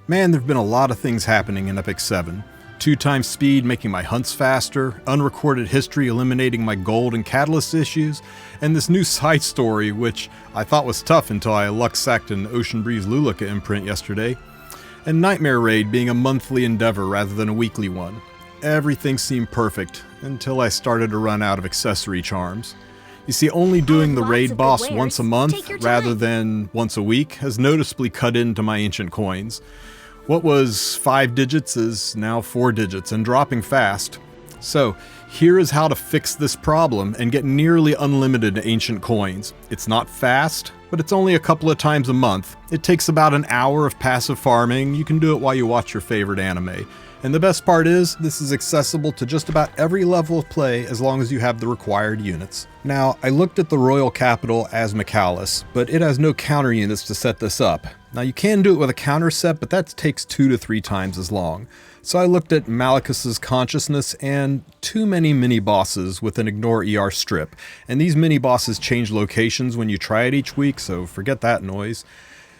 Man, there've been a lot of things happening in Epic 7. 2x speed making my hunts faster, unrecorded history eliminating my gold and catalyst issues, and this new side story which I thought was tough until I luck-sacked an Ocean Breeze Luluca imprint yesterday, and Nightmare Raid being a monthly endeavor rather than a weekly one. Everything seemed perfect until I started to run out of accessory charms. You see, only doing the raid boss once a month rather than once a week has noticeably cut into my ancient coins. What was 5 digits is now 4 digits and dropping fast. So here is how to fix this problem and get nearly unlimited ancient coins. It's not fast, but it's only a couple of times a month. It takes about an hour of passive farming. You can do it while you watch your favorite anime. And the best part is, this is accessible to just about every level of play as long as you have the required units. Now, I looked at the Royal Capital as Mikalis, but it has no counter units to set this up. Now you can do it with a counter set, but that takes 2 to 3 times as long. So I looked at Malicus's Consciousness and too many mini-bosses with an Ignore ER strip. And these mini-bosses change locations when you try it each week, so forget that noise.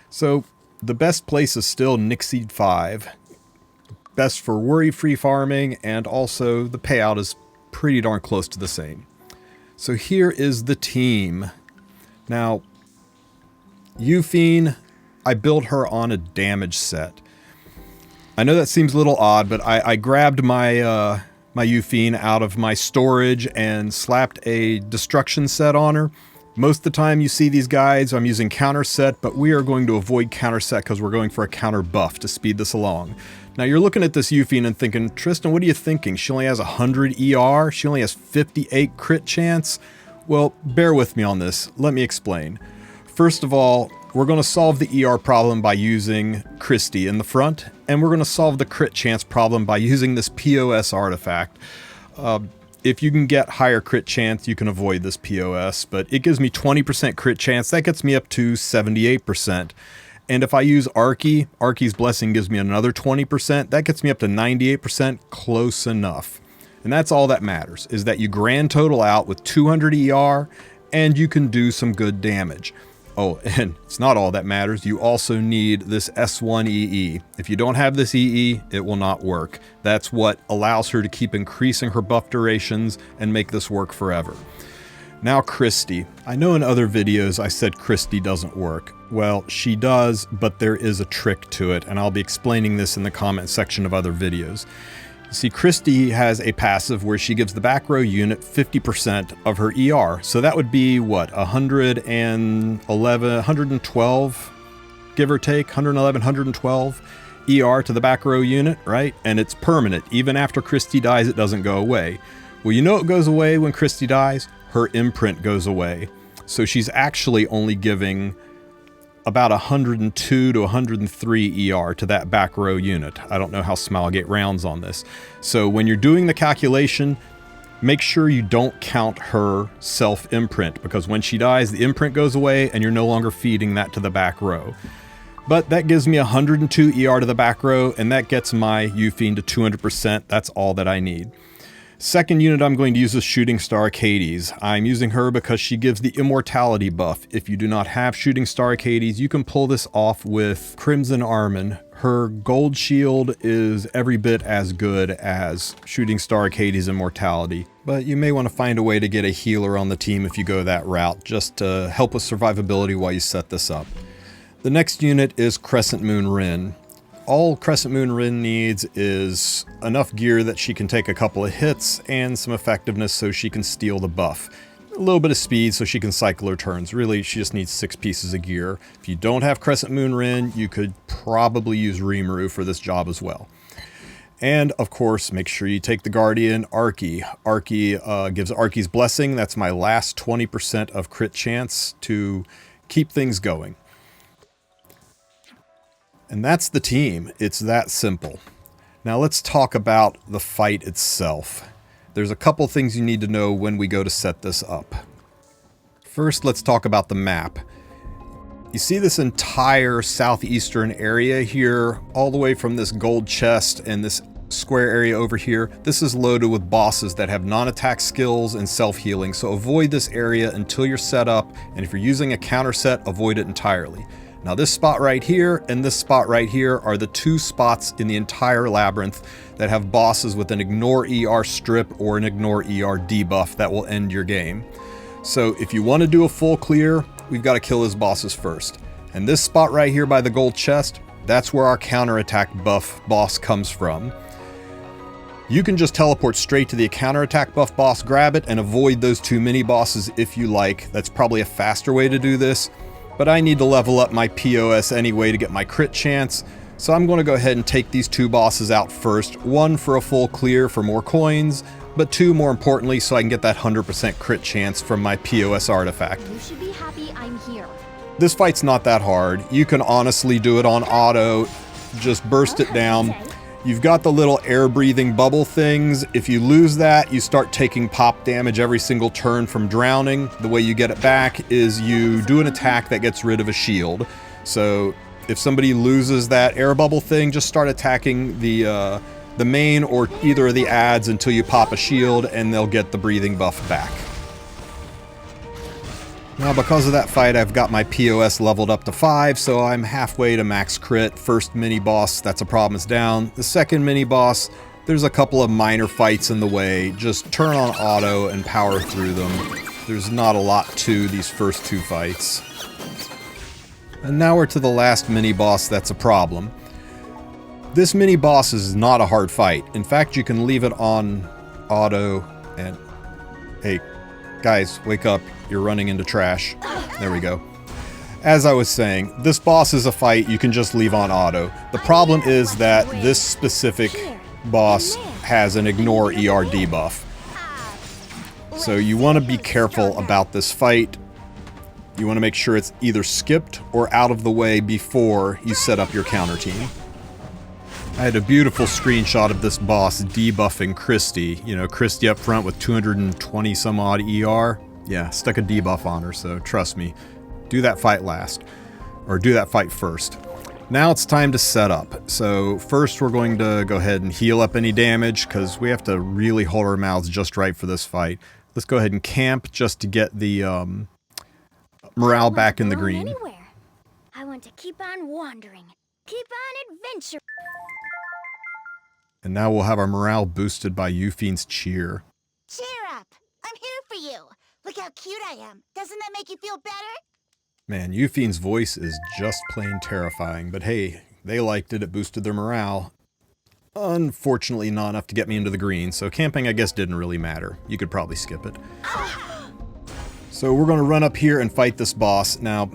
So the best place is still Nixie 5. Best for worry-free farming, and also the payout is pretty darn close to the same. So here is the team. Now, Euphine, I built her on a damage set. I know that seems a little odd, but I grabbed my my Euphine out of my storage and slapped a destruction set on her. Most of the time you see these guides, I'm using counter set, but we are going to avoid counter set because we're going for a counter buff to speed this along. Now you're looking at this Euphine and thinking, Tristen, what are you thinking? She only has 100 ER? She only has 58 crit chance? Well, bear with me on this. Let me explain. First of all, we're going to solve the ER problem by using Christie in the front, and we're going to solve the crit chance problem by using this POS artifact. If you can get higher crit chance, you can avoid this POS, but it gives me 20% crit chance. That gets me up to 78%. And if I use Arky's Blessing gives me another 20%. That gets me up to 98%, close enough. And that's all that matters, is that you grand total out with 200 ER, and you can do some good damage. Oh, and it's not all that matters. You also need this S1 EE. If you don't have this EE, it will not work. That's what allows her to keep increasing her buff durations and make this work forever. Now Christie. I know in other videos I said Christie doesn't work. Well, she does, but there is a trick to it, and I'll be explaining this in the comment section of other videos. You see, Christie has a passive where she gives the back row unit 50% of her ER. So that would be, what, 111, 112, give or take, 111, 112 ER to the back row unit, right? And it's permanent. Even after Christie dies, it doesn't go away. Well, you know what goes away when Christie dies? Her imprint goes away. So she's actually only giving about 102 to 103 ER to that back row unit. I don't know how Smilegate rounds on this. So when you're doing the calculation, make sure you don't count her self-imprint, because when she dies, the imprint goes away and you're no longer feeding that to the back row. But that gives me 102 ER to the back row, and that gets my Euphine to 200%. That's all that I need. Second unit I'm going to use is Shooting Star Hades. I'm using her because she gives the immortality buff. If you do not have Shooting Star Hades, you can pull this off with Crimson Armin. Her gold shield is every bit as good as Shooting Star Hades immortality, but you may want to find a way to get a healer on the team if you go that route, just to help with survivability while you set this up. The next unit is Crescent Moon Rin. All Crescent Moon Rin needs is enough gear that she can take a couple of hits and some effectiveness so she can steal the buff. A little bit of speed so she can cycle her turns. Really, she just needs 6 pieces of gear. If you don't have Crescent Moon Rin, you could probably use Rimuru for this job as well. And of course, make sure you take the Guardian Arky. Arky gives Arky's Blessing. That's my last 20% of crit chance to keep things going. And that's the team. It's that simple. Now let's talk about the fight itself. There's a couple things you need to know when we go to set this up. First, let's talk about the map. You see this entire southeastern area here, all the way from this gold chest and this square area over here. This is loaded with bosses that have non-attack skills and self-healing, so avoid this area until you're set up, and if you're using a counter set, avoid it entirely. Now this spot right here and this spot right here are the two spots in the entire labyrinth that have bosses with an ignore ER strip or an ignore ER debuff that will end your game. So if you want to do a full clear, we've got to kill his bosses first. And this spot right here by the gold chest, that's where our counterattack buff boss comes from. You can just teleport straight to the counterattack buff boss, grab it, and avoid those two mini bosses if you like. That's probably a faster way to do this, but I need to level up my POS anyway to get my crit chance, so I'm going to go ahead and take these two bosses out first. One for a full clear for more coins, but two more importantly so I can get that 100% crit chance from my POS artifact. You should be happy I'm here. This fight's not that hard. You can honestly do it on auto. Just burst it down. You've got the little air breathing bubble things. If you lose that, you start taking pop damage every single turn from drowning. The way you get it back is you do an attack that gets rid of a shield. So if somebody loses that air bubble thing, just start attacking the main or either of the adds until you pop a shield and they'll get the breathing buff back. Now because of that fight, I've got my POS leveled up to 5, so I'm halfway to max crit. First mini boss, that's a problem, is down. The second mini boss, there's a couple of minor fights in the way. Just turn on auto and power through them. There's not a lot to these first two fights. And now we're to the last mini boss that's a problem. This mini boss is not a hard fight. In fact, you can leave it on auto and... Hey, guys, wake up. You're running into trash. There we go. As I was saying, this boss is a fight you can just leave on auto. The problem is that this specific boss has an ignore ER debuff. So you want to be careful about this fight. You want to make sure it's either skipped or out of the way before you set up your counter team. I had a beautiful screenshot of this boss debuffing Christy. You know, Christy up front with 220 some odd ER. Yeah, stuck a debuff on her, so trust me. Do that fight last. Or do that fight first. Now it's time to set up. So first we're going to go ahead and heal up any damage, because we have to really hold our mouths just right for this fight. Let's go ahead and camp just to get the morale back in the green. I want to keep on wandering. Keep on adventure. And now we'll have our morale boosted by Yufien's cheer. Cheer up! I'm here for you! Look how cute I am. Doesn't that make you feel better? Man, Yufien's voice is just plain terrifying, but hey, they liked it. It boosted their morale. Unfortunately, not enough to get me into the green, so camping, I guess, didn't really matter. You could probably skip it. So we're going to run up here and fight this boss. Now,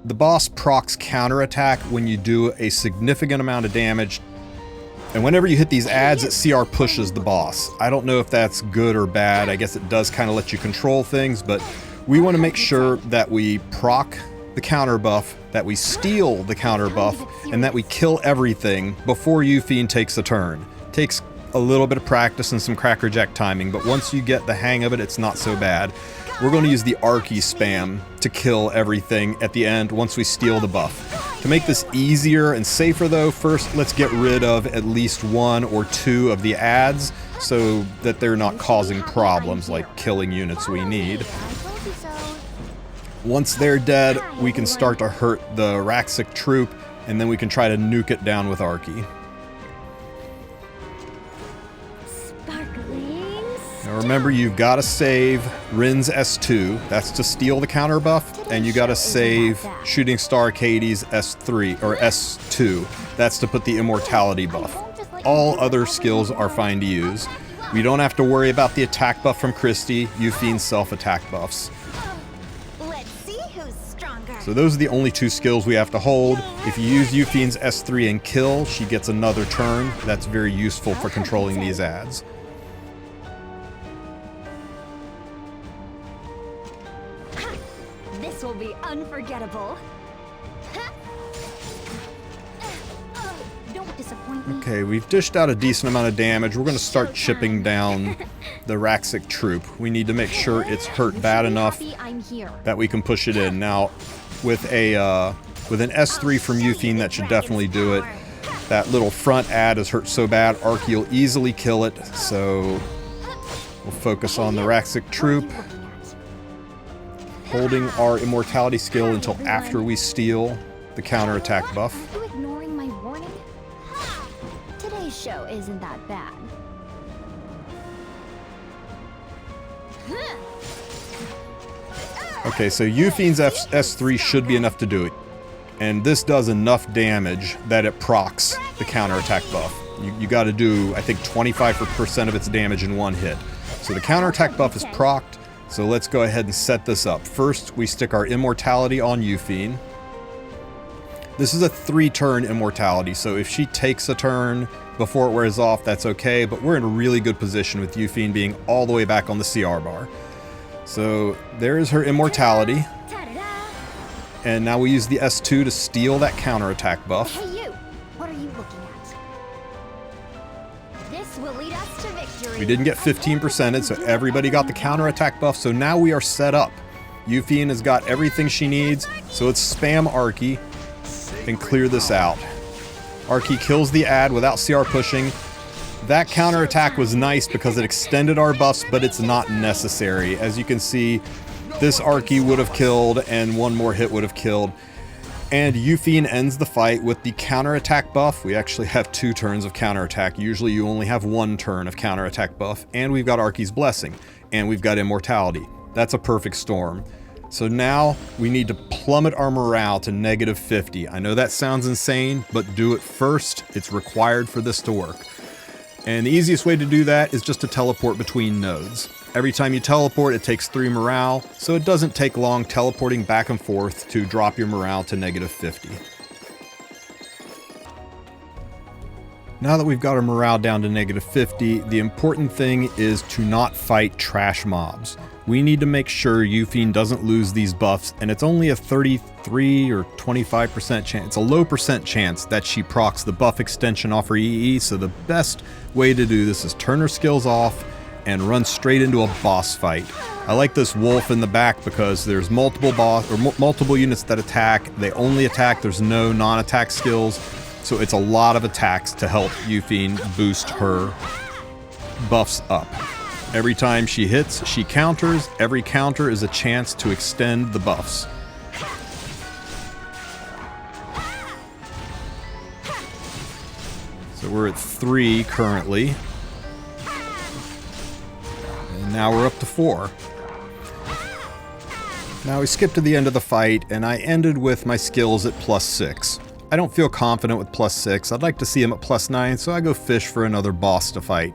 the boss procs counterattack when you do a significant amount of damage. And whenever you hit these adds, it CR pushes the boss. I don't know if that's good or bad. I guess it does kind of let you control things, but we want to make sure that we proc the counter buff, that we steal the counter buff, and that we kill everything before Yufien takes a turn. Takes a little bit of practice and some crackerjack timing, but once you get the hang of it, it's not so bad. We're going to use the Arky spam to kill everything at the end once we steal the buff. To make this easier and safer though, first let's get rid of at least one or two of the adds so that they're not causing problems like killing units we need. Once they're dead, we can start to hurt the Raxic troop, and then we can try to nuke it down with Arky. Now remember, you've got to save Rin's S2, that's to steal the counter buff, and you got to save Shooting Star Katie's S3, or S2, that's to put the immortality buff. All other skills are fine to use. We don't have to worry about the attack buff from Christy, Yufien's self-attack buffs. So those are the only two skills we have to hold. If you use Yufien's S3 and kill, she gets another turn. That's very useful for controlling these adds. This will be unforgettable. Don't disappoint me. Okay, we've dished out a decent amount of damage. We're going to start chipping down the Raxic troop. We need to make sure it's hurt bad enough that we can push it in. Now, with an S3 from Yufien, that should definitely do it. That little front ad is hurt so bad, Arky will easily kill it. So we'll focus on the Raxic troop. holding our immortality skill until after we steal the counterattack buff. Are you ignoring my warning? Today's show isn't that bad. Okay, so Yufien's S3 should be enough to do it. And this does enough damage that it procs the counterattack buff. You got to do, I think, 25% of its damage in one hit. So the counterattack buff is procced, so let's go ahead and set this up. First, we stick our immortality on Yufien. This is a 3-turn immortality, so if she takes a turn before it wears off, that's okay, but we're in a really good position with Yufien being all the way back on the CR bar. So there is her immortality. And now we use the S2 to steal that counterattack buff. Hey you! What are you looking at? This will lead us to victory. We didn't get 15%, so everybody got the counterattack buff, so now we are set up. Yufien has got everything she needs, so let's spam Arky and clear this out. Arky kills the ad without CR pushing. That counterattack was nice because it extended our buffs, but it's not necessary. As you can see, this Arky would have killed, and one more hit would have killed. And Yufien ends the fight with the counterattack buff. We actually have 2 turns of counterattack. Usually you only have 1 turn of counterattack buff. And we've got Arky's Blessing. And we've got Immortality. That's a perfect storm. So now we need to plummet our morale to -50. I know that sounds insane, but do it first. It's required for this to work. And the easiest way to do that is just to teleport between nodes. Every time you teleport, it takes 3 morale, so it doesn't take long teleporting back and forth to drop your morale to -50. Now that we've got our morale down to -50, the important thing is to not fight trash mobs. We need to make sure Yufien doesn't lose these buffs, and it's only a 33 or 25% chance. It's a low percent chance that she procs the buff extension off her EE, so the best way to do this is turn her skills off and run straight into a boss fight. I like this Wulf in the back because there's multiple multiple units that attack. They only attack, there's no non-attack skills, so it's a lot of attacks to help Yufien boost her buffs up. Every time she hits, she counters. Every counter is a chance to extend the buffs. So we're at 3 currently. And now we're up to 4. Now we skip to the end of the fight, and I ended with my skills at +6. I don't feel confident with +6. I'd like to see him at +9, so I go fish for another boss to fight.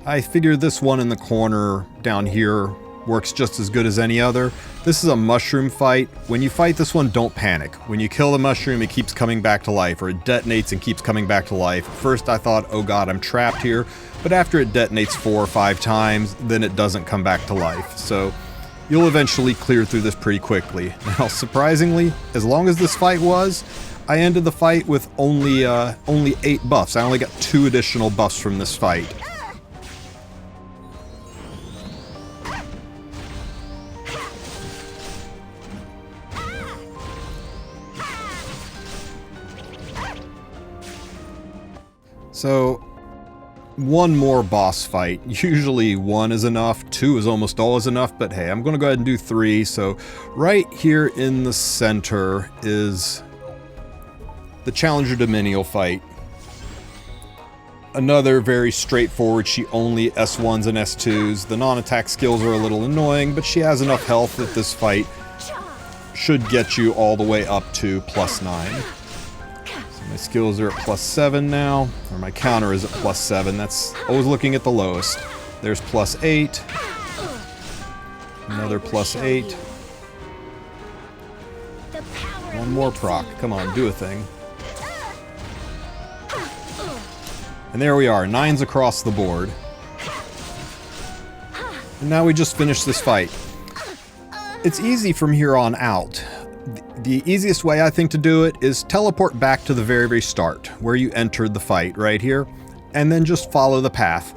I figure this one in the corner down here works just as good as any other. This is a mushroom fight. When you fight this one, don't panic. When you kill the mushroom, it keeps coming back to life, or it detonates and keeps coming back to life. First I thought, oh god, I'm trapped here. But after it detonates 4 or 5 times, then it doesn't come back to life. So you'll eventually clear through this pretty quickly. Now, surprisingly, as long as this fight was, I ended the fight with only 8 buffs. I only got 2 additional buffs from this fight. So, 1 more boss fight. Usually 1 is enough, 2 is almost always enough, but hey, I'm going to go ahead and do 3. So, right here in the center is the Challenger Dominial fight. Another very straightforward, she only S1s and S2s. The non-attack skills are a little annoying, but she has enough health that this fight should get you all the way up to +9. My skills are at +7 now, or my counter is at +7. That's always looking at the lowest. There's +8. Another +8. 1 more proc. Come on, do a thing. And there we are, 9s across the board. And now we just finished this fight. It's easy from here on out. The easiest way I think to do it is teleport back to the very start, where you entered the fight, right here, and then just follow the path.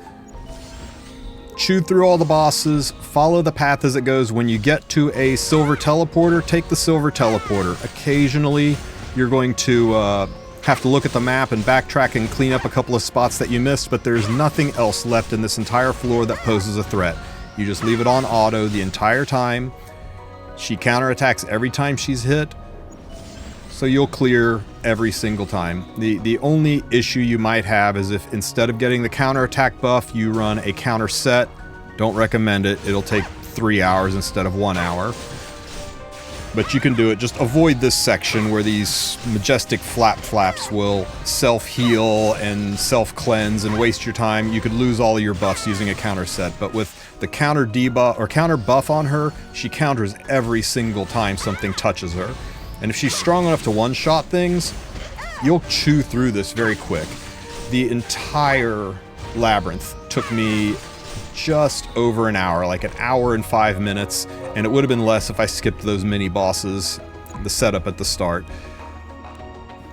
Chew through all the bosses, follow the path as it goes. When you get to a silver teleporter, take the silver teleporter. Occasionally, you're going to have to look at the map and backtrack and clean up a couple of spots that you missed, but there's nothing else left in this entire floor that poses a threat. You just leave it on auto the entire time. She counterattacks every time she's hit, so you'll clear every single time. The only issue you might have is if instead of getting the counterattack buff, you run a counter set. Don't recommend it. It'll take 3 hours instead of 1 hour. But you can do it. Just avoid this section where these majestic flaps will self-heal and self-cleanse and waste your time. You could lose all of your buffs using a counter set, but with the counter debuff or counter buff on her, she counters every single time something touches her. And if she's strong enough to one-shot things, you'll chew through this very quick. The entire labyrinth took me just over an hour, like an hour and 5 minutes, and it would have been less if I skipped those mini bosses, the setup at the start.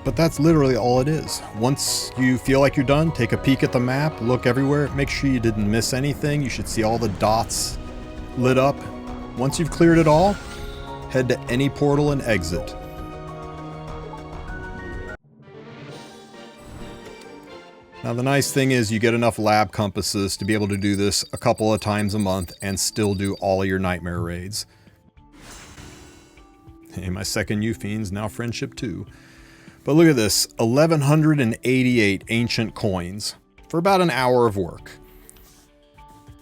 But that's literally all it is. Once you feel like you're done, take a peek at the map, look everywhere, make sure you didn't miss anything. You should see all the dots lit up. Once you've cleared it all, head to any portal and exit. Now the nice thing is you get enough lab compasses to be able to do this a couple of times a month and still do all of your nightmare raids. Hey, my second Eufiend's now friendship 2. But look at this, 1188 ancient coins for about an hour of work.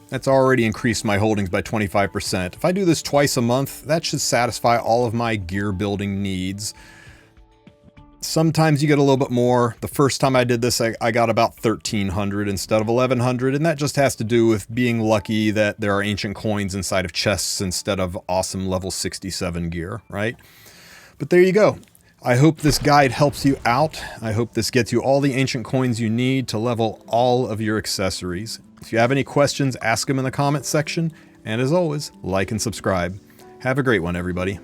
That's already increased my holdings by 25%. If I do this twice a month, that should satisfy all of my gear building needs. Sometimes you get a little bit more. The first time I did this, I got about 1,300 instead of 1,100, and that just has to do with being lucky that there are ancient coins inside of chests instead of awesome level 67 gear, right? But there you go. I hope this guide helps you out. I hope this gets you all the ancient coins you need to level all of your accessories. If you have any questions, ask them in the comments section. And as always, like and subscribe. Have a great one, everybody.